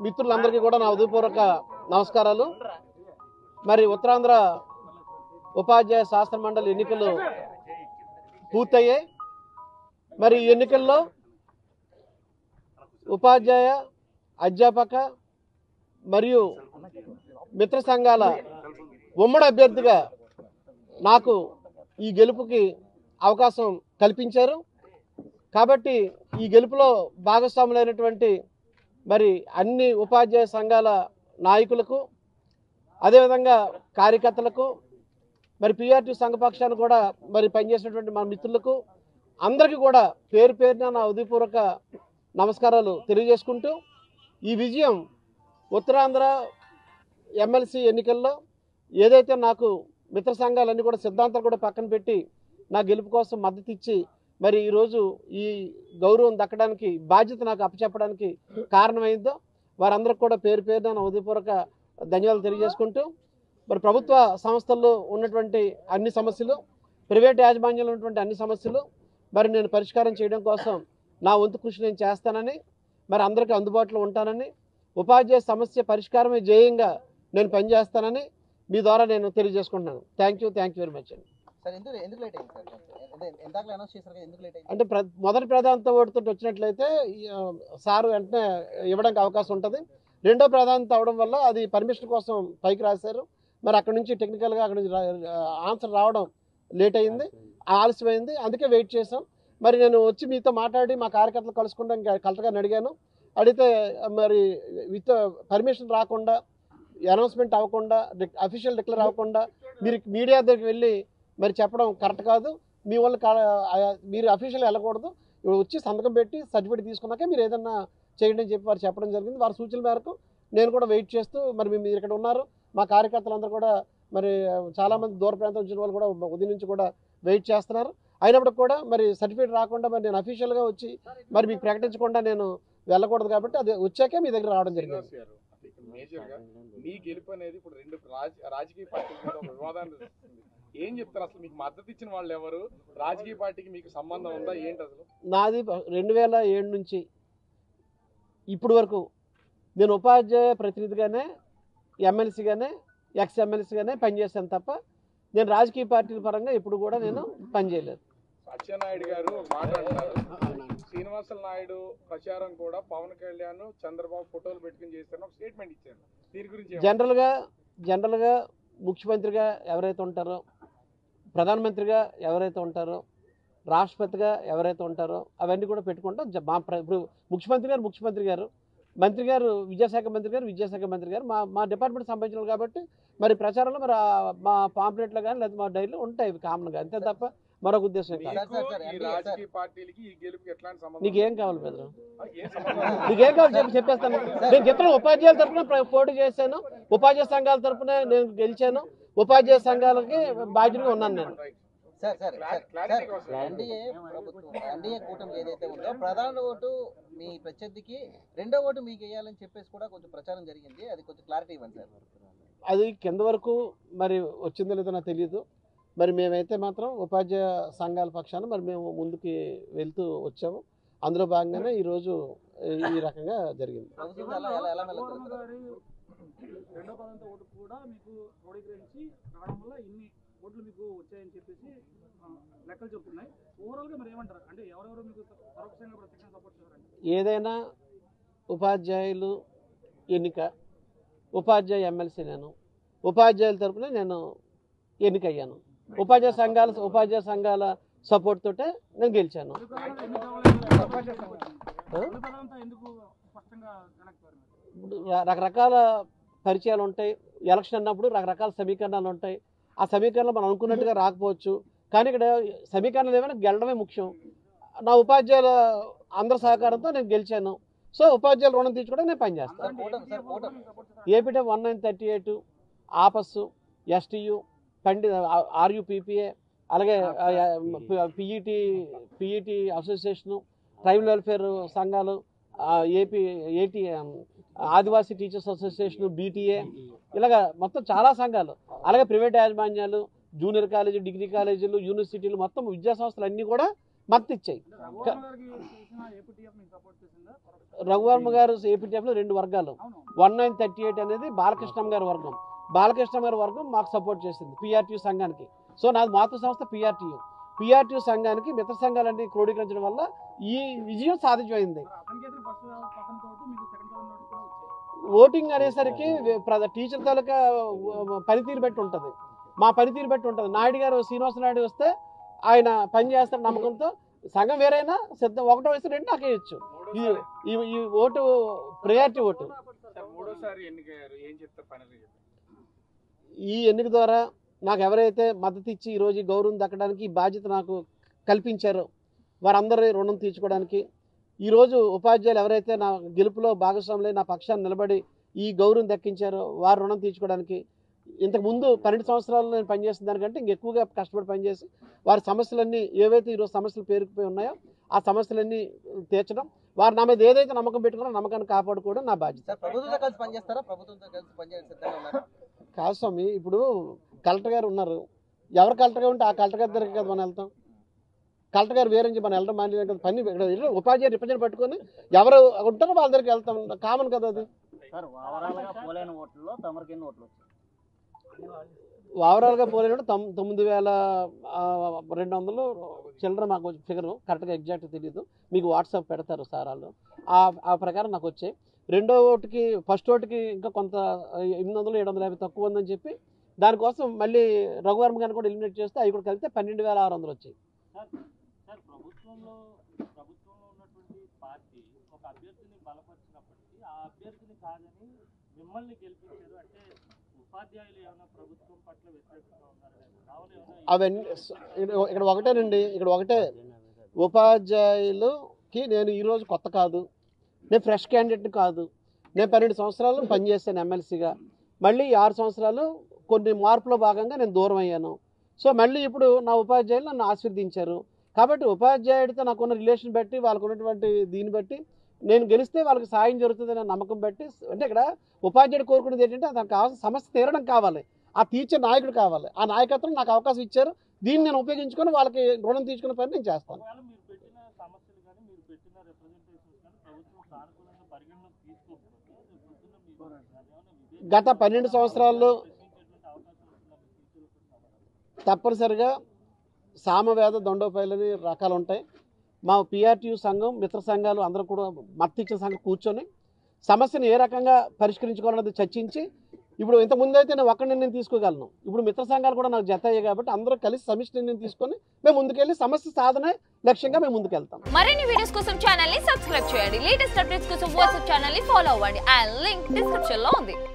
మిత్రులందరికీ కూడా నా హృదయపూర్వక నమస్కారాలు. మరి ఉత్తరాంధ్ర ఉపాధ్యాయ శాస్త్ర మండలి ఎన్నికలు పూర్తయ్యాయి. మరి ఈ ఎన్నికల్లో ఉపాధ్యాయ, అధ్యాపక మరియు మిత్ర సంఘాల ఉమ్మడి అభ్యర్థిగా నాకు ఈ గెలుపుకి అవకాశం కల్పించారు. కాబట్టి ఈ గెలుపులో భాగస్వాములైనటువంటి మరి అన్ని ఉపాధ్యాయ సంఘాల నాయకులకు, అదేవిధంగా కార్యకర్తలకు, మరి పిఆర్టీ సంఘపక్షాన్ని కూడా మరి పనిచేసినటువంటి మన మిత్రులకు అందరికీ కూడా పేరు పేరున నా హృదయపూర్వక నమస్కారాలు తెలియజేసుకుంటూ, ఈ విజయం ఉత్తరాంధ్ర ఎమ్మెల్సీ ఎన్నికల్లో ఏదైతే నాకు మిత్ర సంఘాలన్నీ కూడా సిద్ధాంతాలు కూడా పక్కన పెట్టి నా గెలుపు కోసం మద్దతు ఇచ్చి మరి ఈరోజు ఈ గౌరవం దక్కడానికి, బాధ్యత నాకు అప్పచెప్పడానికి కారణమైందో వారందరికి కూడా పేరు పేరున నా హృదయపూర్వక ధన్యవాదాలు తెలియజేసుకుంటూ, మరి ప్రభుత్వ సంస్థల్లో ఉన్నటువంటి అన్ని సమస్యలు, ప్రైవేట్ యాజమాన్యంలో ఉన్నటువంటి అన్ని సమస్యలు మరి నేను పరిష్కారం చేయడం కోసం నా వంతు కృషి నేను చేస్తానని, మరి అందరికీ అందుబాటులో ఉంటానని, ఉపాధ్యాయ సమస్య పరిష్కారమే ధ్యేయంగా నేను పనిచేస్తానని మీ ద్వారా నేను తెలియజేసుకుంటున్నాను. థ్యాంక్ యూ వెరీ మచ్ అండి. అంటే మొదటి ప్రాధాన్యత ఓటుతో వచ్చినట్లయితే సార్ వెంటనే ఇవ్వడానికి అవకాశం ఉంటుంది. రెండో ప్రాధాన్యత అవడం వల్ల అది పర్మిషన్ కోసం పైకి రాశారు. మరి అక్కడ నుంచి టెక్నికల్గా అక్కడ నుంచి ఆన్సర్ రావడం లేట్ అయింది, ఆలస్యమైంది. అందుకే వెయిట్ చేసాం. మరి నేను వచ్చి మీతో మాట్లాడి మా కార్యకర్తలు కలుసుకుంటాం కలెక్టర్ గారిని అడిగాను. అడిగితే మరి విత్ పర్మిషన్ రాకుండా, అనౌన్స్మెంట్ అవ్వకుండా, అఫీషియల్ డిక్లేర్ అవ్వకుండా మీరు మీడియా దగ్గరికి వెళ్ళి మరి చెప్పడం కరెక్ట్ కాదు. మీ వాళ్ళు మీరు అఫీషియల్ వెళ్ళకూడదు, ఇప్పుడు వచ్చి సంతకం పెట్టి సర్టిఫికేట్ తీసుకున్నాక మీరు ఏదన్నా చేయండి అని చెప్పి వారు చెప్పడం జరిగింది. వారి సూచనల మేరకు నేను కూడా వెయిట్ చేస్తూ, మరి మీరు ఇక్కడ ఉన్నారు, మా కార్యకర్తలందరూ కూడా మరి చాలామంది దూర ప్రాంతం వచ్చిన వాళ్ళు కూడా ఉదయం నుంచి కూడా వెయిట్ చేస్తున్నారు. అయినప్పటికి కూడా మరి సర్టిఫికేట్ రాకుండా మరి నేను అఫీషియల్గా వచ్చి మరి మీకు ప్రకటించకుండా నేను వెళ్ళకూడదు. కాబట్టి అది వచ్చాకే మీ దగ్గర రావడం జరిగింది. మేజర్గా మీ గెలుపు అనేది ఇప్పుడు రెండు రాజకీయ పార్టీల మీద ఒక వివాదాన్ని ఏం చెప్తారు? అసలు మీకు మద్దతు ఇచ్చిన వాళ్ళు ఎవరు? రాజకీయ పార్టీకి మీకు సంబంధం ఉందా ఏంటి? అసలు నాది 2007 నుంచి ఇప్పటి వరకు నేను ఉపాధ్యాయ ప్రతినిధిగానే, ఎమ్మెల్సీగానే, ఎక్స్ ఎమ్మెల్సీగానే పనిచేశాను తప్ప నేను రాజకీయ పార్టీల పరంగా ఇప్పుడు కూడా నేను పనిచేయలేదు. అచ్చెన్నాయుడు గారు మాట్లాడుతున్నారు, శ్రీనివాసులు నాయుడు ప్రచారం కూడా పవన్ కళ్యాణ్, చంద్రబాబు ఫోటోలు పెట్టుకుని చేస్తారని ఒక స్టేట్మెంట్ ఇచ్చారు. దీని గురించి జనరల్గా ముఖ్యమంత్రిగా ఎవరైతే ఉంటారో, ప్రధానమంత్రిగా ఎవరైతే ఉంటారో, రాష్ట్రపతిగా ఎవరైతే ఉంటారో అవన్నీ కూడా పెట్టుకుంటాం. ఇప్పుడు ముఖ్యమంత్రి గారు, మంత్రి గారు, విద్యాశాఖ మంత్రి గారు మా డిపార్ట్మెంట్ సంబంధించిన కాబట్టి మరి ప్రచారంలో మరి మా పాంప్లెట్లో కానీ లేదా మా డైరీలో ఉంటాయి కామన్గా, అంతే తప్ప మరొక ఉద్దేశం కాదు. నీకేం కావాలి బెదరు? నీకేం కావాలి చెప్పేస్తాను. నేను చెప్తాను, ఉపాధ్యాయుల తరఫున పోటీ చేశాను, ఉపాధ్యాయ సంఘాల తరఫున నేను గెలిచాను, ఉపాధ్యాయ సంఘాలకి బాధ్యతగా ఉన్నాను నేను. ఎన్డీఏ కూటమి ఏదైతే ఉందో ప్రధాన ఓటు మీ ప్రత్యర్థికి, రెండో ఓటు మీకు వేయాలని చెప్పేసి కూడా కొంచెం ప్రచారం జరిగింది. అది కొంచెం క్లారిటీ ఇవ్వండి సార్. అది కింద వరకు మరి వచ్చిందో లేదో నాకు తెలియదు. మరి మేమైతే మాత్రం ఉపాధ్యాయ సంఘాల పక్షాన మరి మేము ముందుకు వెళ్తూ వచ్చాము. అందులో భాగంగానే ఈరోజు ఈ రకంగా జరిగింది. రెండో పదంతో ఓటు కూడా మీకు క్రోడీకరించి రావడం వల్ల ఇన్ని ఓట్లు మీకు వచ్చాయని చెప్పేసి లెక్కలు చెప్తున్నాయి. ఓవరాల్గా మరి ఏమంటారు? అంటే ఎవరెవరు మీకు పరోక్షంగా ప్రత్యక్షంగా సపోర్ట్ చేశారండి? ఏదైనా ఉపాధ్యాయులు ఎన్నిక, ఉపాధ్యాయ ఎమ్మెల్సీ నేను, ఉపాధ్యాయుల తరపున నేను ఎన్నికయ్యాను. ఉపాధ్యాయ సంఘాల సపోర్ట్ తోటే నేను గెలిచాను. రకరకాల పరిచయాలు ఉంటాయి. ఎలక్షన్ అన్నప్పుడు రకరకాల సమీకరణాలు ఉంటాయి. ఆ సమీకరణలు మనం అనుకున్నట్టుగా రాకపోవచ్చు, కానీ ఇక్కడ సమీకరణలు ఏమైనా గెలడమే ముఖ్యం. నా ఉపాధ్యాయుల అందరి సహకారంతో నేను గెలిచాను. సో ఉపాధ్యాయుల రుణం తీర్చుకోవడం నేను పనిచేస్తాను. ఏపీటే 1938, ఆపస్సు, ఎస్టీయు, ఆర్యుపిపిఏ, అలాగే పిఈటి అసోసియేషను, ట్రైబల్ వెల్ఫేర్ సంఘాలు, ఏటీ ఆదివాసీ టీచర్స్ అసోసియేషను, బీటీఏ, ఇలాగ మొత్తం చాలా సంఘాలు, అలాగే ప్రైవేట్ యాజమాన్యాలు, జూనియర్ కాలేజీ, డిగ్రీ కాలేజీలు, యూనివర్సిటీలు, మొత్తం విద్యాసంస్థలు అన్నీ కూడా మద్దతు ఇచ్చాయి. రఘువర్మ గారు ఏపీటీఎఫ్లో 2 వర్గాలు, 1938 అనేది బాలకృష్ణ గారి వర్గం. బాలకృష్ణ గారి వర్గం మాకు సపోర్ట్ చేసింది పిఆర్టీ సంఘానికి. సో నాది మాతృ సంస్థ పిఆర్టీ సంఘానికి మిత్ర సంఘాలన్నీ క్రోడీకరించడం వల్ల ఈ విజయం సాధించమైంది. ఓటింగ్ అనేసరికి టీచర్ తాలూకా పనితీరు బట్టి ఉంటుంది, మా పనితీరు బట్టి ఉంటుంది. నాయుడు గారు శ్రీనివాస నాయుడు వస్తే ఆయన పని చేస్తాడు నమ్మకంతో, సంఘం వేరైనా సిద్ధం, ఒకటో వస్తే 2 నాకు వేయచ్చు. ఈ ఓటు ప్రయారిటీ ఓటు. ఈ ఎన్నిక ద్వారా నాకు ఎవరైతే మద్దతు ఇచ్చి ఈరోజు ఈ గౌరవం దక్కడానికి ఈ బాధ్యత నాకు కల్పించారో వారందరి రుణం తీర్చుకోవడానికి, ఈరోజు ఉపాధ్యాయులు ఎవరైతే నా గెలుపులో భాగస్వాములై నా పక్షాన్ని నిలబడి ఈ గౌరవం దక్కించారో వారి రుణం తీర్చుకోవడానికి, ఇంతకుముందు 12 సంవత్సరాలు నేను పనిచేసిన దానికంటే ఇంకెక్కువగా కష్టపడి పనిచేసి వారి సమస్యలన్నీ ఏవైతే ఈరోజు సమస్యలు పేరుకుపోయి ఉన్నాయో ఆ సమస్యలన్నీ తీర్చడం, వారు నా మీద ఏదైతే నమ్మకం పెట్టుకున్నారో నమ్మకాన్ని కాపాడుకోవడం నా బాధ్యత. ప్రభుత్వంతో కలిసి పనిచేస్తారా? ప్రభుత్వంతో కలిసి పనిచేసే సిద్ధంగా ఉన్నారా? కాదు స్వామి, ఇప్పుడు కలెక్టర్ గారు ఉన్నారు, ఎవరు కలెక్టర్ గారు ఉంటే ఆ కలెక్టర్ గారి దగ్గరికి కదా మనం వెళ్తాం. కలెక్టర్ గారు వేరే మనం వెళ్ళడం మానేది కదా. పని ఉపాధ్యాయులు రిప్రజెంట్ పట్టుకొని ఎవరు ఉంటారో వాళ్ళ దగ్గరికి వెళ్తాం, కామన్ కదా అది. ఓవరాల్గా పోలేనట్టు 9,200 చిల్లర మాకు ఫిగర్ కరెక్ట్గా ఎగ్జాక్ట్ తెలియదు, మీకు వాట్సాప్ పెడతారు సార్ వాళ్ళు. ఆ ప్రకారం నాకు వచ్చాయి. రెండో ఓటుకి ఫస్ట్ ఓటుకి ఇంకా కొంత 800-750 తక్కువ ఉందని చెప్పి దానికోసం మళ్ళీ రఘువర్మ గారిని కూడా ఎలిమినేట్ చేస్తే అవి కూడా కలిపితే 12,600 వచ్చాయి. ప్రభుత్వంలో ఉన్నటువంటి పార్టీ ఒక అభ్యర్థిని బలపరిచినప్పటికీ ఆ అభ్యర్థిని కాదని మిమ్మల్ని గెలిపించారు అంటే ఉపాధ్యాయులు ఏమైనా ప్రభుత్వం పట్ల వ్యతిరేకంగా ఉన్నారు? అవన్నీ ఇక్కడ ఒకటేనండి, ఇక్కడ ఒకటే, ఉపాధ్యాయులకి నేను ఈరోజు కొత్త కాదు, నేను ఫ్రెష్ క్యాండిడేట్ని కాదు. నేను 12 సంవత్సరాలు పనిచేశాను ఎమ్మెల్సీగా, మళ్ళీ 6 సంవత్సరాలు కొన్ని మార్పులో భాగంగా నేను దూరం అయ్యాను. సో మళ్ళీ ఇప్పుడు నా ఉపాధ్యాయులు నన్ను ఆశీర్వదించారు కాబట్టి ఉపాధ్యాయుడితో నాకున్న రిలేషన్ బట్టి వాళ్ళకు ఉన్నటువంటి దీన్ని బట్టి నేను గెలిస్తే వాళ్ళకి సాయం జరుగుతుందనే నమ్మకం బట్టి, అంటే ఇక్కడ ఉపాధ్యాయుడు కోరుకునేది ఏంటంటే దానికి కావాల్సిన సమస్య తీరడం కావాలి, ఆ తీర్చే నాయకుడు కావాలి. ఆ నాయకత్వం నాకు అవకాశం ఇచ్చారు, దీన్ని నేను ఉపయోగించుకొని వాళ్ళకి రుణం తీసుకునే పని నేను చేస్తాను. గత 12 సంవత్సరాల్లో తప్పనిసరిగా సామవేద దండోపాయాలని రకాలు ఉంటాయి. మా పిఆర్టీయూ సంఘం మిత్ర సంఘాలు అందరూ కూడా మత్తిచ్చిన సంఘం కూర్చొని సమస్యను ఏ రకంగా పరిష్కరించుకోవాలన్నది చర్చించి, ఇప్పుడు ఇంతకుముందు అయితే నేను ఒక్క నిర్ణయం తీసుకోగలను, ఇప్పుడు మిత్ర సంఘాలు కూడా నాకు జత అయ్యాయి కాబట్టి అందరూ కలిసి సమిష్టి నిర్ణయం తీసుకొని మేము ముందుకెళ్ళి సమస్య సాధన లక్ష్యంగా మేము ముందుకెళ్తాం. మరిన్ని వీడియోస్ కోసం ఛానల్ ని సబ్స్క్రైబ్ చేయండి, లేటెస్ట్ అప్డేట్స్ కోసం వాట్సాప్ ఛానల్ ని ఫాలో అవ్వండి, ఆ లింక్ డిస్క్రిప్షన్ లో ఉంది.